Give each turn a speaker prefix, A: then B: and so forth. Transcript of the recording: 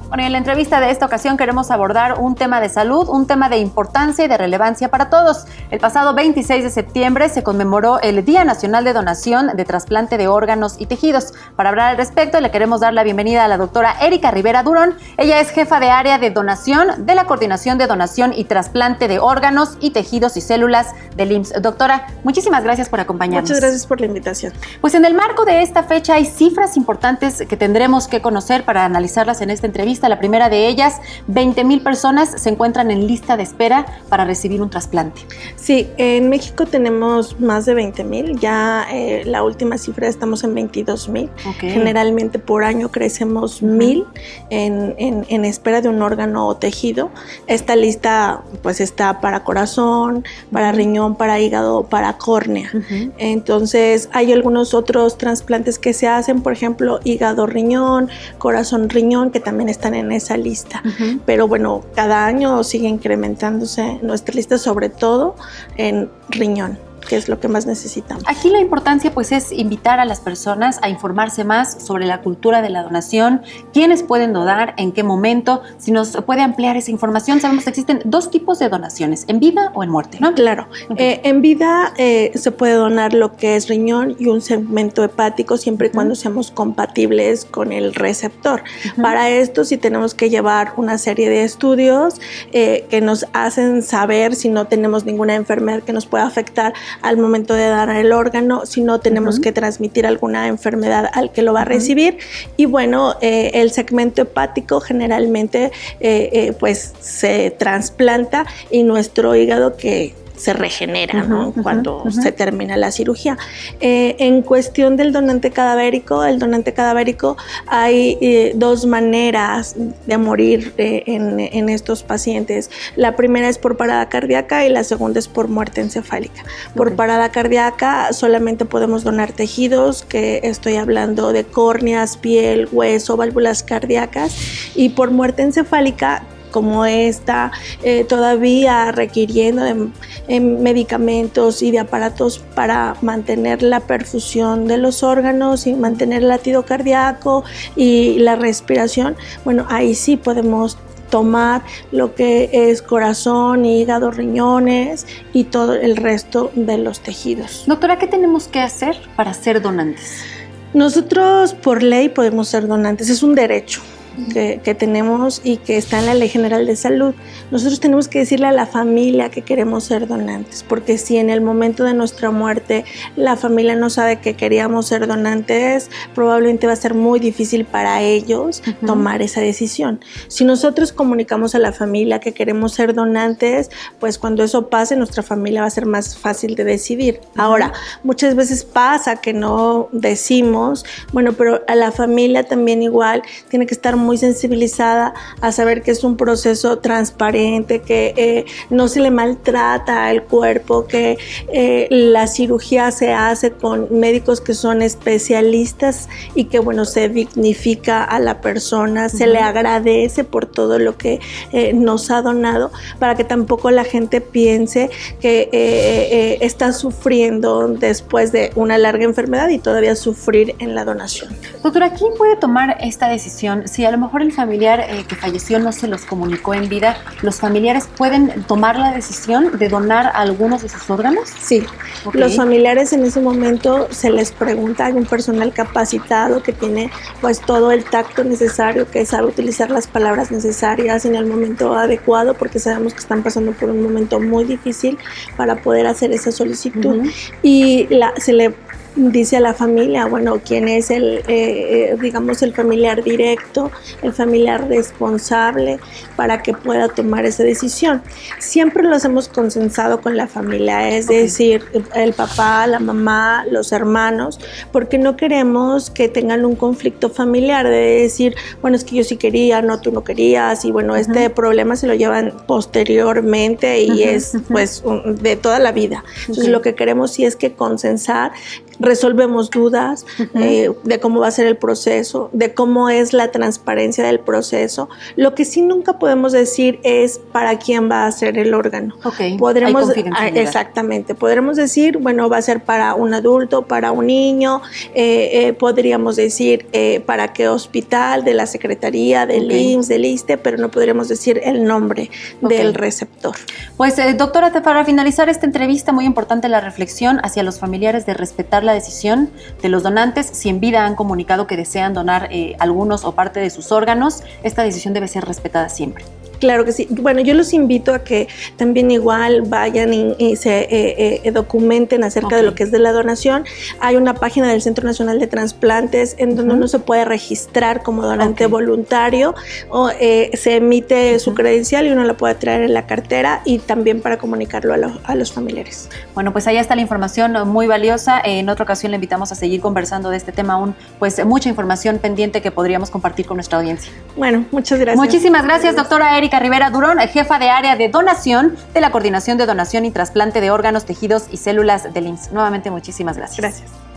A: Bueno, y en la entrevista de esta ocasión queremos abordar un tema de salud, un tema de importancia y de relevancia para todos. El pasado 26 de septiembre se conmemoró el Día Nacional de Donación de Trasplante de Órganos y Tejidos. Para hablar al respecto, le queremos dar la bienvenida a la doctora Erika Rivera Durón. Ella es jefa de área de donación de la Coordinación de Donación y Trasplante de Órganos y Tejidos y Células del IMSS. Doctora, muchísimas gracias por acompañarnos.
B: Muchas gracias por la invitación.
A: Pues en el marco de esta fecha hay cifras importantes que tendremos que conocer para analizarlas en esta entrevista. La primera de ellas, 20,000 personas se encuentran en lista de espera para recibir un trasplante.
B: Sí, en México tenemos más de 20,000. Ya la última cifra estamos en 22,000.
A: Okay.
B: Generalmente por año crecemos 1,000 en espera de un órgano o tejido. Esta lista pues está para corazón, para riñón, para hígado, para córnea. Entonces hay algunos otros trasplantes que se hacen, por ejemplo, hígado-riñón, corazón-riñón, que también están en esa lista. Pero bueno, cada año sigue incrementándose nuestra lista, sobre todo en riñón, que es lo que más necesitamos.
A: Aquí la importancia pues es invitar a las personas a informarse más sobre la cultura de la donación, quiénes pueden donar, en qué momento, si nos puede ampliar esa información. Sabemos que existen dos tipos de donaciones, en vida o en muerte, ¿no?
B: Claro,
A: Okay.
B: En vida se puede donar lo que es riñón y un segmento hepático siempre y cuando seamos compatibles con el receptor. Para esto sí tenemos que llevar una serie de estudios que nos hacen saber si no tenemos ninguna enfermedad que nos pueda afectar al momento de dar el órgano, si no tenemos que transmitir alguna enfermedad al que lo va a recibir. Y bueno, el segmento hepático generalmente pues se trasplanta y nuestro hígado que se regenera, ¿no? Cuando se termina la cirugía. En cuestión del donante cadavérico, hay dos maneras de morir en estos pacientes. La primera es por parada cardíaca y la segunda es por muerte encefálica. Por parada cardíaca solamente podemos donar tejidos, que estoy hablando de córneas, piel, hueso, válvulas cardíacas, y por muerte encefálica, como está todavía requiriendo de medicamentos y de aparatos para mantener la perfusión de los órganos y mantener el latido cardíaco y la respiración, bueno, ahí sí podemos tomar lo que es corazón, hígado, riñones y todo el resto de los tejidos.
A: Doctora, ¿qué tenemos que hacer para ser donantes?
B: Nosotros por ley podemos ser donantes, es un derecho que tenemos y que está en la Ley General de Salud. Nosotros tenemos que decirle a la familia que queremos ser donantes, porque si en el momento de nuestra muerte la familia no sabe que queríamos ser donantes, probablemente va a ser muy difícil para ellos tomar esa decisión. Si nosotros comunicamos a la familia que queremos ser donantes, pues cuando eso pase, nuestra familia va a ser más fácil de decidir. Ahora, muchas veces pasa que no decimos, bueno, pero a la familia también igual tiene que estar muy sensibilizada a saber que es un proceso transparente, que no se le maltrata al cuerpo, que la cirugía se hace con médicos que son especialistas y que bueno, se dignifica a la persona, se le agradece por todo lo que nos ha donado, para que tampoco la gente piense que está sufriendo después de una larga enfermedad y todavía sufrir en la donación.
A: Doctora, ¿quién puede tomar esta decisión? Si a lo mejor el familiar que falleció no se los comunicó en vida, ¿los familiares pueden tomar la decisión de donar algunos de sus órganos?
B: Sí, los familiares en ese momento se les pregunta, hay un personal capacitado que tiene pues todo el tacto necesario, que sabe utilizar las palabras necesarias en el momento adecuado, porque sabemos que están pasando por un momento muy difícil para poder hacer esa solicitud. Y se le dice a la familia, bueno, quién es digamos, el familiar directo, el familiar responsable para que pueda tomar esa decisión. Siempre lo hemos consensado con la familia, es decir, el papá, la mamá, los hermanos, porque no queremos que tengan un conflicto familiar de decir, bueno, es que yo sí quería, no, tú no querías, y bueno, este problema se lo llevan posteriormente y es pues de toda la vida. Entonces lo que queremos sí es que consensar, resolvemos dudas de cómo va a ser el proceso, de cómo es la transparencia del proceso. Lo que sí nunca podemos decir es para quién va a ser el órgano. Podremos, exactamente, podremos decir, bueno, va a ser para un adulto, para un niño, podríamos decir para qué hospital, de la Secretaría, del IMSS, del ISSSTE, pero no podríamos decir el nombre del receptor.
A: Pues doctora, para finalizar esta entrevista, muy importante la reflexión hacia los familiares de respetar la decisión de los donantes. Si en vida han comunicado que desean donar algunos o parte de sus órganos, esta decisión debe ser respetada siempre.
B: Claro que sí. Bueno, yo los invito a que también igual vayan y se documenten acerca de lo que es de la donación. Hay una página del Centro Nacional de Trasplantes en donde uno se puede registrar como donante voluntario, o se emite su credencial y uno la puede traer en la cartera, y también para comunicarlo a los familiares.
A: Bueno, pues ahí está la información muy valiosa. En otra ocasión le invitamos a seguir conversando de este tema, aún pues mucha información pendiente que podríamos compartir con nuestra audiencia.
B: Bueno, muchas gracias.
A: Muchísimas gracias, doctora Erika Rivera Durón, jefa de área de donación de la Coordinación de Donación y Trasplante de Órganos, Tejidos y Células del IMSS. Nuevamente, muchísimas gracias.
B: Gracias.